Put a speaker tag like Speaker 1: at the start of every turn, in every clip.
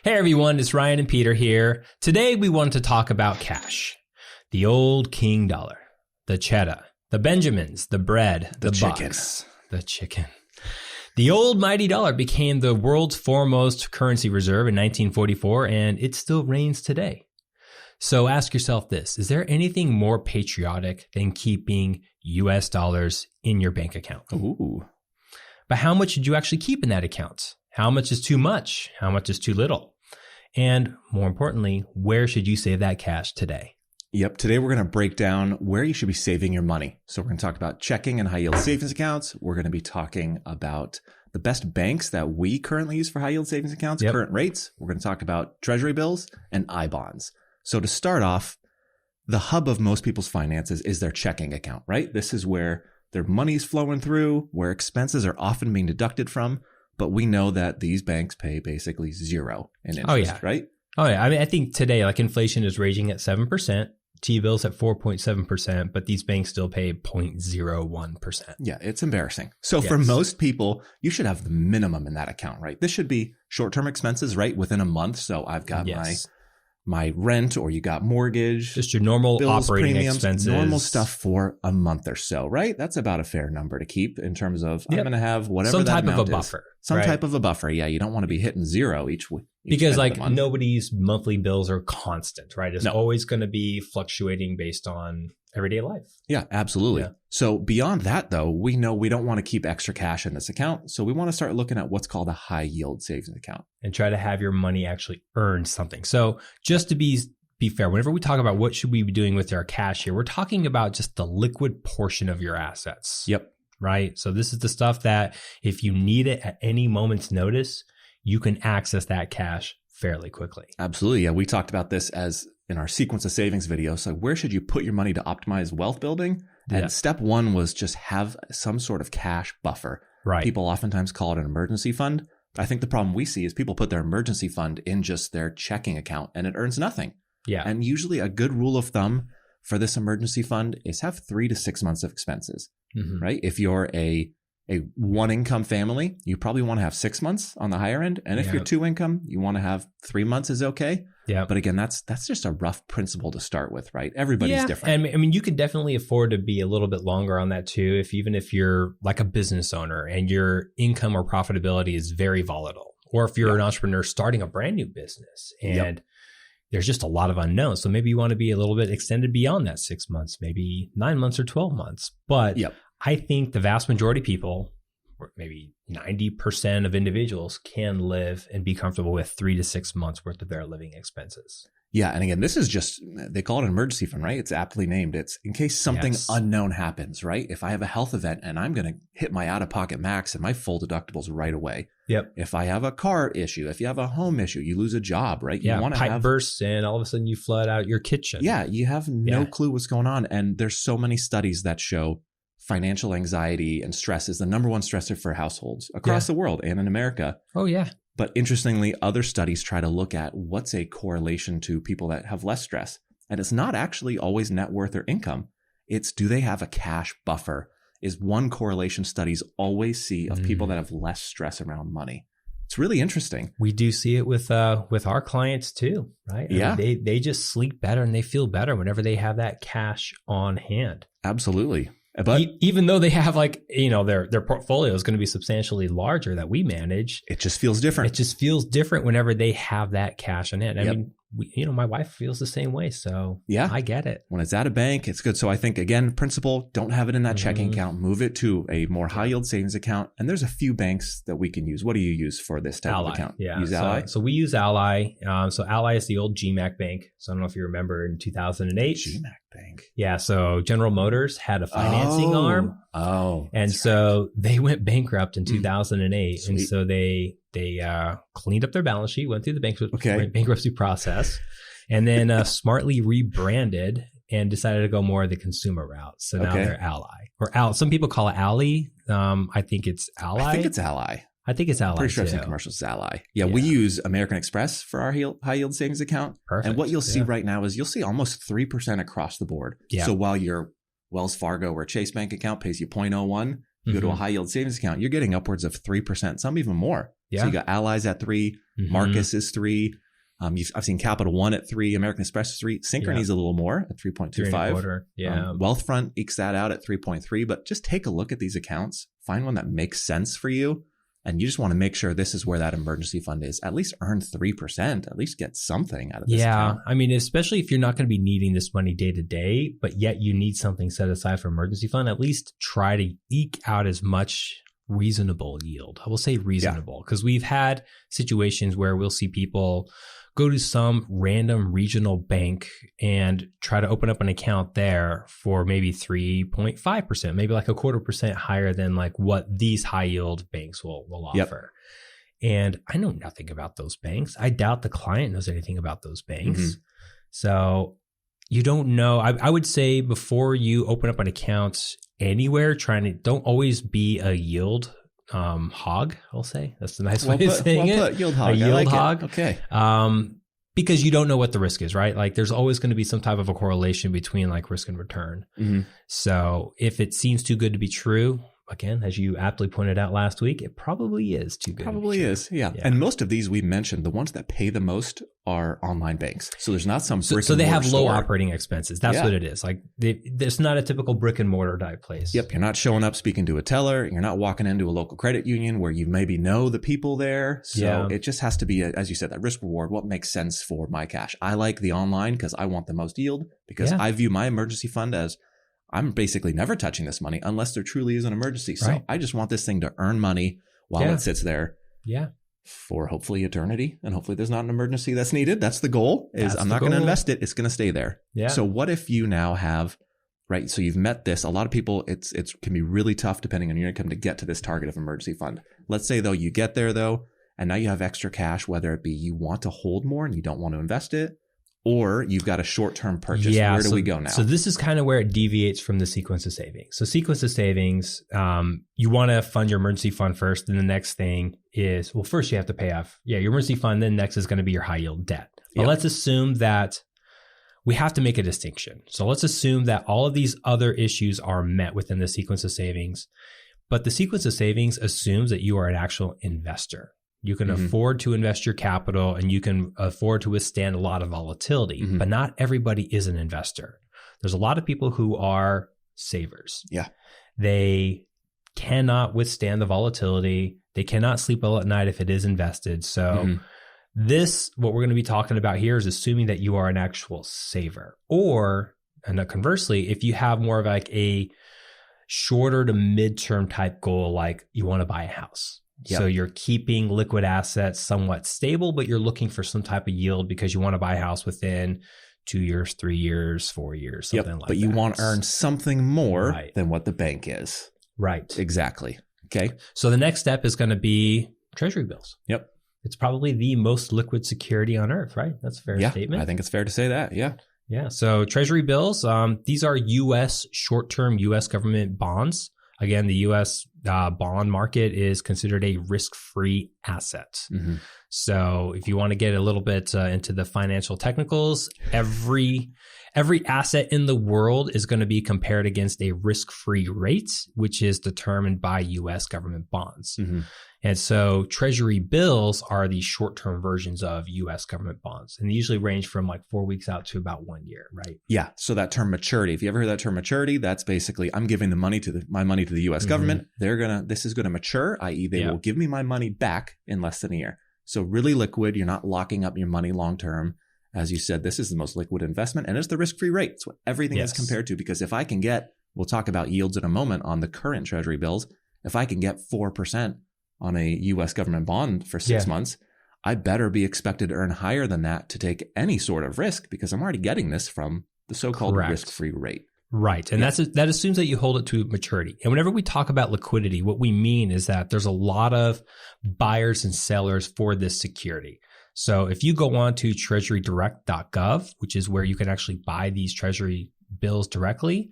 Speaker 1: Hey everyone, it's Ryan and Peter here. Today we want to talk about cash. The old king dollar, the cheddar, the Benjamins, the bread, the bucks, the chicken. The old mighty dollar became the world's foremost currency reserve in 1944, and it still reigns today. So ask yourself this, is there anything more patriotic than keeping US dollars in your bank account?
Speaker 2: Ooh.
Speaker 1: But how much should you actually keep in that account? How much is too much? How much is too little? And more importantly, where should you save that cash today?
Speaker 2: Yep. Today, we're going to break down where you should be saving your money. So we're going to talk about checking and high yield savings accounts. We're going to be talking about the best banks that we currently use for high yield savings accounts, current rates. We're going to talk about Treasury bills and I-bonds. So to start off, the hub of most people's finances is their checking account, right? This is where their money's flowing through, where expenses are often being deducted from. But we know that these banks pay basically zero in interest, right?
Speaker 1: Oh, yeah. I mean, I think today, like inflation is raging at 7%, T-bills at 4.7%, but these banks still pay 0.01%.
Speaker 2: Yeah, it's embarrassing. So for most people, you should have the minimum in that account, right? This should be short-term expenses, right? Within a month. So I've got my rent, or you got mortgage.
Speaker 1: Just your normal
Speaker 2: bills,
Speaker 1: operating
Speaker 2: premiums,
Speaker 1: expenses.
Speaker 2: Normal stuff for a month or so, right? That's about a fair number to keep in terms of I'm going to have whatever
Speaker 1: some
Speaker 2: that
Speaker 1: type of
Speaker 2: amount
Speaker 1: a
Speaker 2: is.
Speaker 1: buffer.
Speaker 2: Some type of a buffer. Yeah, you don't want to be hitting zero each week.
Speaker 1: Because like nobody's monthly bills are constant, right? It's always going to be fluctuating based on everyday life.
Speaker 2: Yeah, absolutely.
Speaker 1: Yeah.
Speaker 2: So beyond that, though, we know we don't want to keep extra cash in this account. So we want to start looking at what's called a high yield savings account.
Speaker 1: And try to have your money actually earn something. So just to be fair, whenever we talk about what should we be doing with our cash here, we're talking about just the liquid portion of your assets.
Speaker 2: Yep.
Speaker 1: Right? So this is the stuff that if you need it at any moment's notice, you can access that cash fairly quickly.
Speaker 2: Absolutely. Yeah. We talked about this as in our sequence of savings video. So where should you put your money to optimize wealth building? And step one was just have some sort of cash buffer.
Speaker 1: Right.
Speaker 2: People oftentimes call it an emergency fund. I think the problem we see is people put their emergency fund in just their checking account and it earns nothing.
Speaker 1: Yeah.
Speaker 2: And usually a good rule of thumb for this emergency fund is have 3 to 6 months of expenses, right? If you're a one income family, you probably want to have 6 months on the higher end. And if you're 2 income, you want to have 3 months is okay. Yeah. But again, that's just a rough principle to start with, right? Everybody's different.
Speaker 1: And I mean, you can definitely afford to be a little bit longer on that too. Even if you're like a business owner and your income or profitability is very volatile, or if you're an entrepreneur starting a brand new business and there's just a lot of unknowns. So maybe you want to be a little bit extended beyond that 6 months, maybe 9 months or 12 months. But I think the vast majority of people, or maybe 90% of individuals, can live and be comfortable with 3 to 6 months worth of their living expenses.
Speaker 2: Yeah. And again, this is just, they call it an emergency fund, right? It's aptly named. It's in case something unknown happens, right? If I have a health event and I'm going to hit my out-of-pocket max and my full deductibles right away. Yep. If I have a car issue, if you have a home issue, you lose a job, right?
Speaker 1: You want to pipe bursts and all of a sudden you flood out your kitchen.
Speaker 2: Yeah. You have no clue what's going on. And there's so many studies that show financial anxiety and stress is the number one stressor for households across the world and in America.
Speaker 1: Oh, yeah.
Speaker 2: But interestingly, other studies try to look at what's a correlation to people that have less stress. And it's not actually always net worth or income. It's do they have a cash buffer is one correlation studies always see of people that have less stress around money. It's really interesting.
Speaker 1: We do see it with our clients too, right? I mean, they just sleep better and they feel better whenever they have that cash on hand.
Speaker 2: Absolutely. But
Speaker 1: even though they have their portfolio is going to be substantially larger that we manage,
Speaker 2: it just feels different.
Speaker 1: It just feels different whenever they have that cash on hand. I mean, my wife feels the same way. So I get it.
Speaker 2: When it's at a bank, it's good. So I think, again, principle, don't have it in that checking account. Move it to a more high yield savings account. And there's a few banks that we can use. What do you use for this type of account?
Speaker 1: Yeah.
Speaker 2: Use Ally?
Speaker 1: So we use Ally. So Ally is the old GMAC bank. So I don't know if you remember in 2008.
Speaker 2: GMAC bank.
Speaker 1: Yeah. So General Motors had a financing arm.
Speaker 2: Oh.
Speaker 1: And so they went bankrupt in 2008.
Speaker 2: Sweet.
Speaker 1: And so they cleaned up their balance sheet, went through the bankruptcy process, and then smartly rebranded and decided to go more of the consumer route. So now they're Ally. Or some people call it Ally. I think it's Ally.
Speaker 2: I think it's Ally.
Speaker 1: Pretty
Speaker 2: sure I've seen commercials as Ally. Yeah, we use American Express for our high yield savings account.
Speaker 1: Perfect.
Speaker 2: And what you'll see right now is you'll see almost 3% across the board. Yeah. So while your Wells Fargo or Chase Bank account pays you 0.01, you go to a high yield savings account, you're getting upwards of 3%, some even more.
Speaker 1: Yeah.
Speaker 2: So you got Allies at 3, Marcus is 3. I've seen Capital One at 3, American Express is 3. Synchrony's a little more at 3.25.
Speaker 1: Yeah.
Speaker 2: Wealthfront ekes that out at 3.3. But just take a look at these accounts, find one that makes sense for you, and you just want to make sure this is where that emergency fund is. At least earn 3%. At least get something out of this account.
Speaker 1: I mean, especially if you're not going to be needing this money day to day, but yet you need something set aside for emergency fund, at least try to eke out as much reasonable yield. I will say reasonable, because we've had situations where we'll see people go to some random regional bank and try to open up an account there for maybe 3.5%, maybe like 0.25% higher than like what these high yield banks will offer. And I know nothing about those banks. I doubt the client knows anything about those banks. So you don't know. I would say before you open up an account anywhere, don't always be a yield hog, I'll say. That's the nice way of saying it.
Speaker 2: Yield hog.
Speaker 1: A yield hog.
Speaker 2: Okay.
Speaker 1: Because you don't know what the risk is, right? Like there's always going to be some type of a correlation between like risk and return. So if it seems too good to be true, again, as you aptly pointed out last week, it probably is too good.
Speaker 2: Probably is, yeah. And most of these we mentioned, the ones that pay the most are online banks. So there's not some brick and mortar
Speaker 1: So they have low
Speaker 2: store.
Speaker 1: operating expenses. That's what it is. Like there's not a typical brick and mortar type place.
Speaker 2: Yep. You're not showing up speaking to a teller. You're not walking into a local credit union where you maybe know the people there. So it just has to be, as you said, that risk reward. What makes sense for my cash? I like the online because I want the most yield, because I view my emergency fund as I'm basically never touching this money unless there truly is an emergency. So I just want this thing to earn money while it sits there for hopefully eternity. And hopefully there's not an emergency that's needed. That's the goal. I'm not going to invest it. It's going to stay there. So what if you now have, right? So you've met this. A lot of people, it can be really tough depending on your income to get to this target of emergency fund. Let's say though, you get there though, and now you have extra cash, whether it be you want to hold more and you don't want to invest it, or you've got a short-term purchase. Where do we go now?
Speaker 1: So this is kind of where it deviates from the sequence of savings. So sequence of savings, you want to fund your emergency fund first. Then the next thing is, well, first you have to pay off your emergency fund. Then next is going to be your high yield debt. But let's assume that we have to make a distinction. So let's assume that all of these other issues are met within the sequence of savings. But the sequence of savings assumes that you are an actual investor. You can afford to invest your capital and you can afford to withstand a lot of volatility, but not everybody is an investor. There's a lot of people who are savers. They cannot withstand the volatility. They cannot sleep well at night if it is invested. So what we're going to be talking about here is assuming that you are an actual saver. Or, and conversely, if you have more of like a shorter to midterm type goal, like you want to buy a house. So you're keeping liquid assets somewhat stable, but you're looking for some type of yield because you want to buy a house within 2 years, 3 years, 4 years, something like that.
Speaker 2: But you want to earn something more than what the bank is. Exactly. Okay.
Speaker 1: So the next step is going to be Treasury bills. It's probably the most liquid security on earth, right? That's a fair statement.
Speaker 2: I think it's fair to say that.
Speaker 1: Yeah. So Treasury bills, these are U.S. short-term U.S. government bonds. Again, the U.S. Bond market is considered a risk-free asset. So if you want to get a little bit into the financial technicals, every asset in the world is going to be compared against a risk-free rate, which is determined by U.S. government bonds. And so Treasury bills are the short-term versions of U.S. government bonds. And they usually range from like 4 weeks out to about 1 year, right?
Speaker 2: Yeah. So that term maturity, if you ever heard that term maturity, that's basically I'm giving my money to the U.S. government. This is going to mature, i.e. they will give me my money back in less than a year. So really liquid. You're not locking up your money long-term. As you said, this is the most liquid investment and it's the risk-free rate. It's what everything is compared to, because if I can we'll talk about yields in a moment on the current Treasury bills. If I can get 4% on a U.S. government bond for 6 months, I better be expected to earn higher than that to take any sort of risk, because I'm already getting this from the so-called risk-free rate.
Speaker 1: Right. And that assumes that you hold it to maturity. And whenever we talk about liquidity, what we mean is that there's a lot of buyers and sellers for this security. So if you go on to treasurydirect.gov, which is where you can actually buy these Treasury bills directly,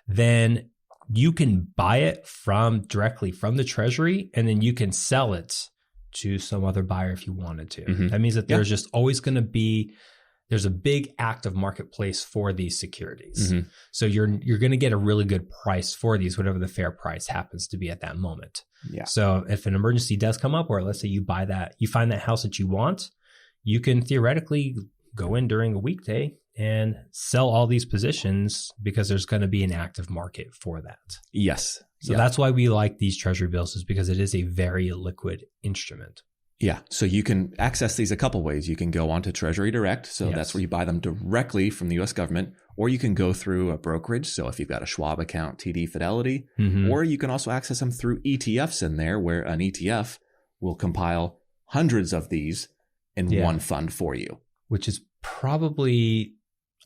Speaker 1: then you can buy it directly from the Treasury, and then you can sell it to some other buyer if you wanted to. That means that there's just always going to be there's a big active marketplace for these securities.
Speaker 2: Mm-hmm.
Speaker 1: So you're going to get a really good price for these, whatever the fair price happens to be at that moment.
Speaker 2: Yeah.
Speaker 1: So if an emergency does come up, or let's say you find that house that you want, you can theoretically go in during a weekday and sell all these positions because there's going to be an active market for that.
Speaker 2: Yes.
Speaker 1: So that's why we like these treasury bills, is because it is a very liquid instrument.
Speaker 2: Yeah. So you can access these a couple ways. You can go onto Treasury Direct. So that's where you buy them directly from the U.S. government, or you can go through a brokerage. So if you've got a Schwab account, TD Fidelity, or you can also access them through ETFs in there, where an ETF will compile hundreds of these in one fund for you.
Speaker 1: Which is probably,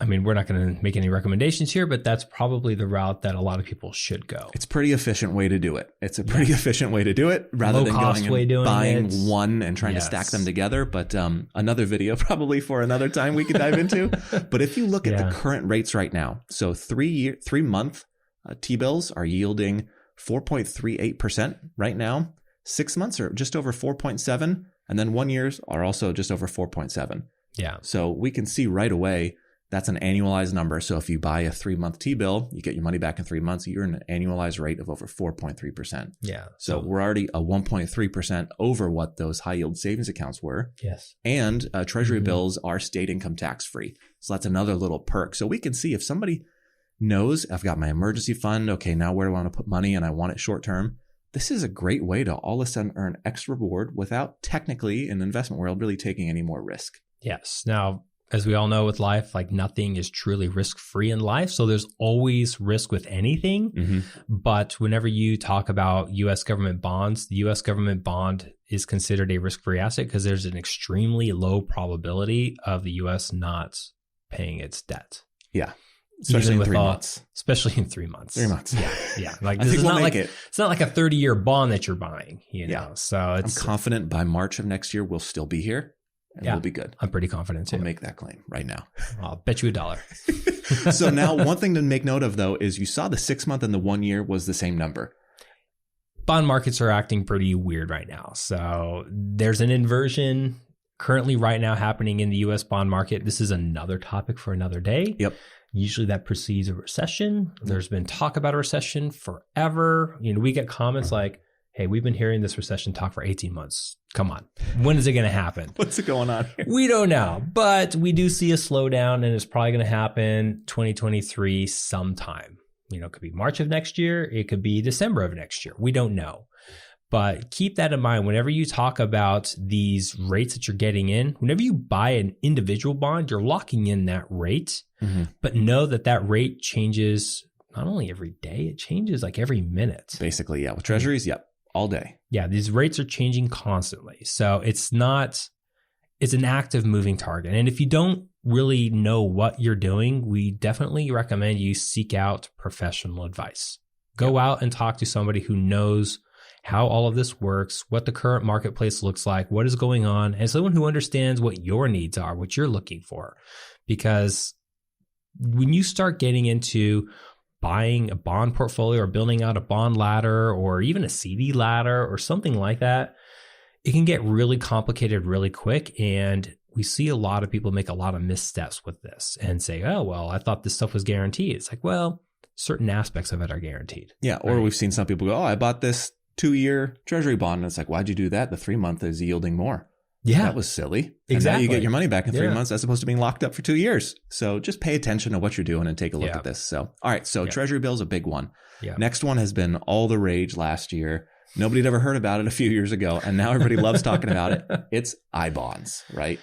Speaker 1: I mean, we're not going to make any recommendations here, but that's probably the route that a lot of people should go.
Speaker 2: It's a pretty efficient way to do it. It's a pretty efficient way to do it, rather than going and buying one and trying to stack them together. But another video probably for another time we could dive into. But if you look at the current rates right now, so 3 month T-bills are yielding 4.38% right now. 6 months are just over 4.7, and then 1 years are also just over 4.7.
Speaker 1: Yeah.
Speaker 2: So we can see right away that's an annualized number. So if you buy a 3-month T-bill, you get your money back in 3 months. You're an annualized rate of over 4.3%.
Speaker 1: Yeah.
Speaker 2: So we're already a 1.3% over what those high yield savings accounts were.
Speaker 1: Yes.
Speaker 2: And Treasury bills are state income tax free. So that's another little perk. So we can see if somebody knows, I've got my emergency fund. Okay, now where do I want to put money? And I want it short term. This is a great way to all of a sudden earn extra reward without technically in the investment world really taking any more risk.
Speaker 1: Yes. Now, as we all know with life, like nothing is truly risk-free in life. So there's always risk with anything. But whenever you talk about U.S. government bonds, the U.S. government bond is considered a risk-free asset because there's an extremely low probability of the U.S. not paying its debt.
Speaker 2: Yeah. Especially in 3 months.
Speaker 1: Especially in 3 months.
Speaker 2: 3 months.
Speaker 1: Yeah. Like this is not like it's not like a 30-year bond that you're buying, you know. So
Speaker 2: I'm confident by March of next year we'll still be here. And we'll be good.
Speaker 1: I'm pretty confident too.
Speaker 2: I'll make that claim right now.
Speaker 1: I'll bet you $1.
Speaker 2: So now one thing to make note of though is you saw the 6 month and the 1 year was the same number.
Speaker 1: Bond markets are acting pretty weird right now. So there's an inversion currently right now happening in the US bond market. This is another topic for another day.
Speaker 2: Yep.
Speaker 1: Usually that precedes a recession. There's been talk about a recession forever. You know, we get comments like, hey, we've been hearing this recession talk for 18 months. Come on. When is it going to happen?
Speaker 2: What's it going on here?
Speaker 1: We don't know, but we do see a slowdown, and it's probably going to happen 2023 sometime. You know, it could be March of next year. It could be December of next year. We don't know. But keep that in mind whenever you talk about these rates that you're getting in. Whenever you buy an individual bond, you're locking in that rate, but know that that rate changes not only every day, it changes like every minute.
Speaker 2: Basically, yeah. With treasuries, all day.
Speaker 1: Yeah, these rates are changing constantly. So it's an active moving target. And if you don't really know what you're doing, we definitely recommend you seek out professional advice. Go out and talk to somebody who knows how all of this works, what the current marketplace looks like, what is going on, and someone who understands what your needs are, what you're looking for. Because when you start getting into buying a bond portfolio or building out a bond ladder or even a CD ladder or something like that, it can get really complicated really quick. And we see a lot of people make a lot of missteps with this and say, oh, well, I thought this stuff was guaranteed. It's like, well, certain aspects of it are guaranteed.
Speaker 2: Yeah. Or we've seen some people go, oh, I bought this 2-year treasury bond. And it's like, why'd you do that? The 3 month is yielding more. Yeah. That was silly. Exactly. And now you get your money back in 3 months as opposed to being locked up for 2 years. So just pay attention to what you're doing and take a look at this. So, all right. So treasury bill is a big one. Yeah. Next one has been all the rage last year. Nobody had ever heard about it a few years ago. And now everybody loves talking about it. It's I-bonds, right?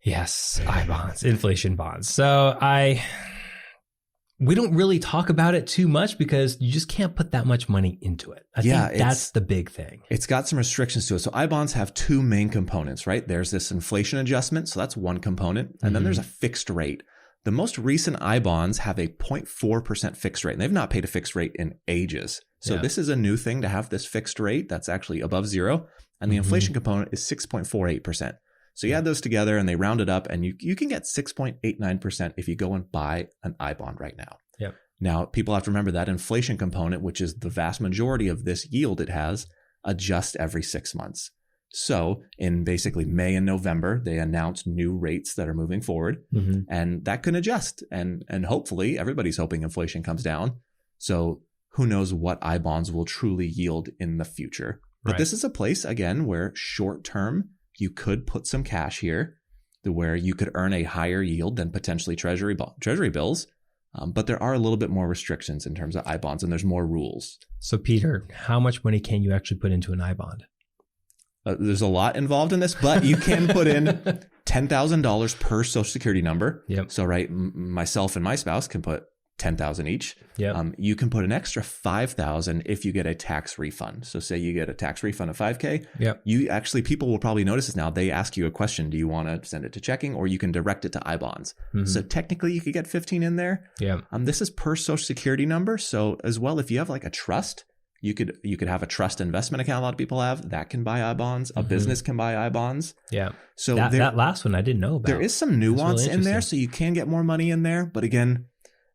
Speaker 1: Yes. I-bonds, inflation bonds. So we don't really talk about it too much because you just can't put that much money into it. I think that's the big thing.
Speaker 2: It's got some restrictions to it. So I-bonds have two main components, right? There's this inflation adjustment. So that's one component. And then there's a fixed rate. The most recent I-bonds have a 0.4% fixed rate. And they've not paid a fixed rate in ages. So this is a new thing to have this fixed rate that's actually above zero. And the inflation component is 6.48%. So you add those together and they round it up and you can get 6.89% if you go and buy an I-bond right now.
Speaker 1: Yep.
Speaker 2: Now, people have to remember that inflation component, which is the vast majority of this yield it has, adjusts every 6 months. So in basically May and November, they announced new rates that are moving forward, and that can adjust. And hopefully everybody's hoping inflation comes down. So who knows what I bonds will truly yield in the future. But this is a place, again, where short term, you could put some cash here where you could earn a higher yield than potentially treasury bills. But there are a little bit more restrictions in terms of I bonds, and there's more rules.
Speaker 1: So Peter, how much money can you actually put into an I bond?
Speaker 2: There's a lot involved in this, but you can put in $10,000 per social security number.
Speaker 1: Yep.
Speaker 2: So myself and my spouse can put $10,000 each.
Speaker 1: Yep.
Speaker 2: You can put an extra $5,000 if you get a tax refund. So say you get a tax refund of $5,000.
Speaker 1: Yep.
Speaker 2: People will probably notice this now. They ask you a question. Do you want to send it to checking, or you can direct it to I bonds? So technically you could get 15 in there.
Speaker 1: Yeah.
Speaker 2: This is per social security number. So as well, if you have like a trust, you could have a trust investment account. A lot of people have that can buy I bonds. A business can buy I bonds.
Speaker 1: Yeah.
Speaker 2: So
Speaker 1: that last one I didn't know about.
Speaker 2: There is some nuance
Speaker 1: really
Speaker 2: in there, so you can get more money in there. But again,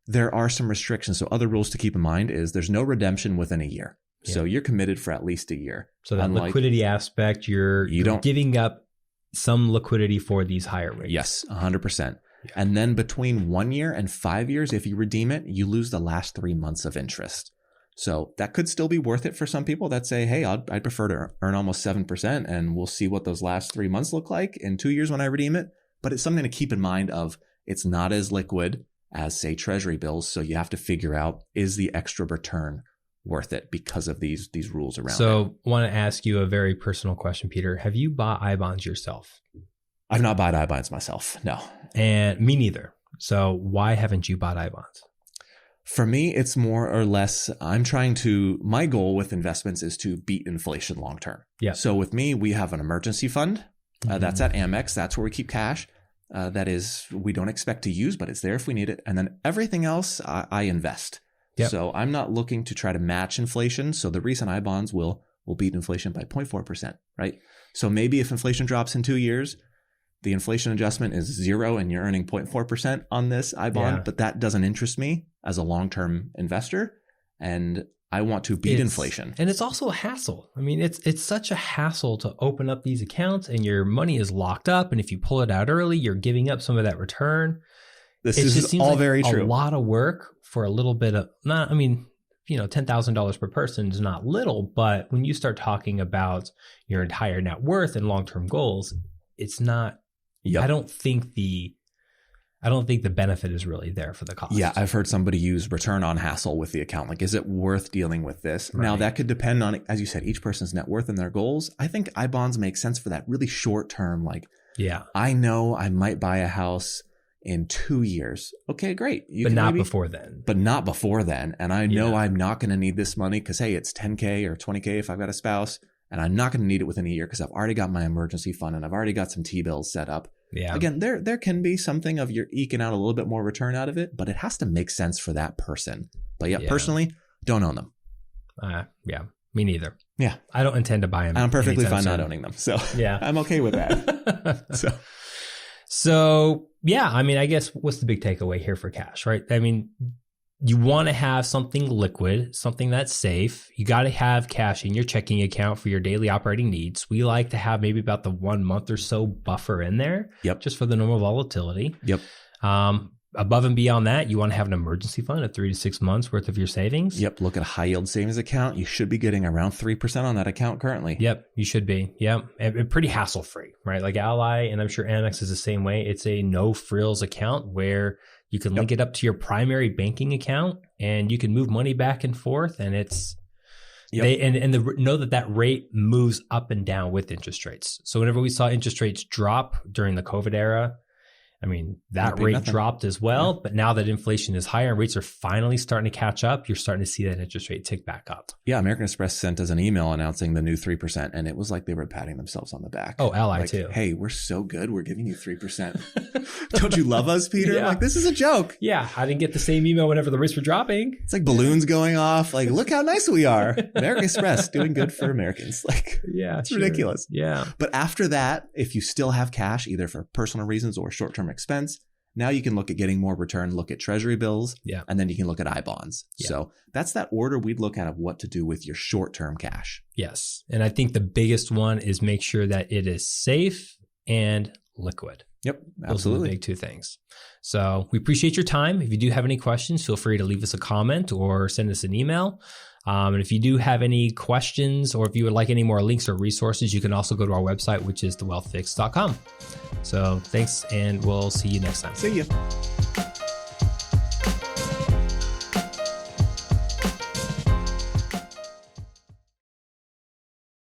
Speaker 2: there are some restrictions. So other rules to keep in mind is there's no redemption within a year. Yeah. So you're committed for at least a year.
Speaker 1: So that liquidity aspect, you're giving up some liquidity for these higher rates.
Speaker 2: Yes, 100%. Yeah. And then between 1 year and 5 years, if you redeem it, you lose the last 3 months of interest. So that could still be worth it for some people that say, hey, I'd prefer to earn almost 7%, and we'll see what those last 3 months look like in 2 years when I redeem it. But it's something to keep in mind of it's not as liquid as, say, treasury bills. So you have to figure out, is the extra return worth it because of these rules around it?
Speaker 1: So I want to ask you a very personal question, Peter. Have you bought I bonds yourself?
Speaker 2: I've not bought I bonds myself, no.
Speaker 1: And me neither. So why haven't you bought I bonds?
Speaker 2: For me, it's more or less, my goal with investments is to beat inflation long term.
Speaker 1: Yeah.
Speaker 2: So with me, we have an emergency fund. That's at Amex. That's where we keep cash. That is, we don't expect to use, but it's there if we need it. And then everything else, I invest. Yep. So I'm not looking to try to match inflation. So the recent I bonds will beat inflation by 0.4%, right? So maybe if inflation drops in 2 years, the inflation adjustment is 0 and you're earning 0.4% on this I bond, but that doesn't interest me as a long-term investor. And I want to beat inflation.
Speaker 1: And it's also a hassle. I mean, it's such a hassle to open up these accounts, and your money is locked up. And if you pull it out early, you're giving up some of that return.
Speaker 2: This is all like very true.
Speaker 1: A lot of work for a little bit of $10,000 per person is not little, but when you start talking about your entire net worth and long-term goals, it's not. Yep. I don't think the benefit is really there for the cost.
Speaker 2: Yeah, I've heard somebody use return on hassle with the account. Like, is it worth dealing with this? Right. Now, that could depend on, as you said, each person's net worth and their goals. I think I bonds make sense for that really short term. Like, I know I might buy a house in 2 years. Okay, great.
Speaker 1: But not before then.
Speaker 2: But not before then. And I know I'm not going to need this money because, hey, it's $10K or $20K if I've got a spouse. And I'm not going to need it within a year because I've already got my emergency fund and I've already got some T-bills set up.
Speaker 1: Yeah.
Speaker 2: Again, there can be something of you're eking out a little bit more return out of it, but it has to make sense for that person. But personally, don't own them.
Speaker 1: Me neither.
Speaker 2: Yeah.
Speaker 1: I don't intend to buy them.
Speaker 2: I'm perfectly fine not owning them. So I'm okay with that.
Speaker 1: So yeah, I mean, I guess what's the big takeaway here for cash, right? I mean, you want to have something liquid, something that's safe. You got to have cash in your checking account for your daily operating needs. We like to have maybe about the 1 month or so buffer in there, just for the normal volatility.
Speaker 2: Yep.
Speaker 1: Above and beyond that, you want to have an emergency fund of 3 to 6 months worth of your savings.
Speaker 2: Yep. Look at a high yield savings account. You should be getting around 3% on that account currently.
Speaker 1: Yep. You should be. Yep. And pretty hassle free, right? Like Ally, and I'm sure Amex is the same way. It's a no frills account where you can link it up to your primary banking account and you can move money back and forth. And it's, know that rate moves up and down with interest rates. So whenever we saw interest rates drop during the COVID era, I mean, that rate dropped as well. But now that inflation is higher and rates are finally starting to catch up, you're starting to see that interest rate tick back up.
Speaker 2: Yeah, American Express sent us an email announcing the new 3%. And it was like they were patting themselves on the back.
Speaker 1: Oh, Ally too.
Speaker 2: Hey, we're so good. We're giving you 3%. Don't you love us, Peter? Like, this is a joke.
Speaker 1: Yeah, I didn't get the same email whenever the rates were dropping.
Speaker 2: It's like balloons going off. Like, look how nice we are. American Express doing good for Americans. Like, it's ridiculous.
Speaker 1: Yeah.
Speaker 2: But after that, if you still have cash, either for personal reasons or short-term expense, Now you can look at getting more return, look at Treasury bills, and then you can look at I-bonds. Yeah. So that's that order we'd look at of what to do with your short-term cash.
Speaker 1: Yes. And I think the biggest one is make sure that it is safe and liquid.
Speaker 2: Yep, absolutely.
Speaker 1: Those are the big two things. So we appreciate your time. If you do have any questions, feel free to leave us a comment or send us an email. And if you do have any questions or if you would like any more links or resources, you can also go to our website, which is thewealthfix.com. So thanks, and we'll see you next time.
Speaker 2: See you.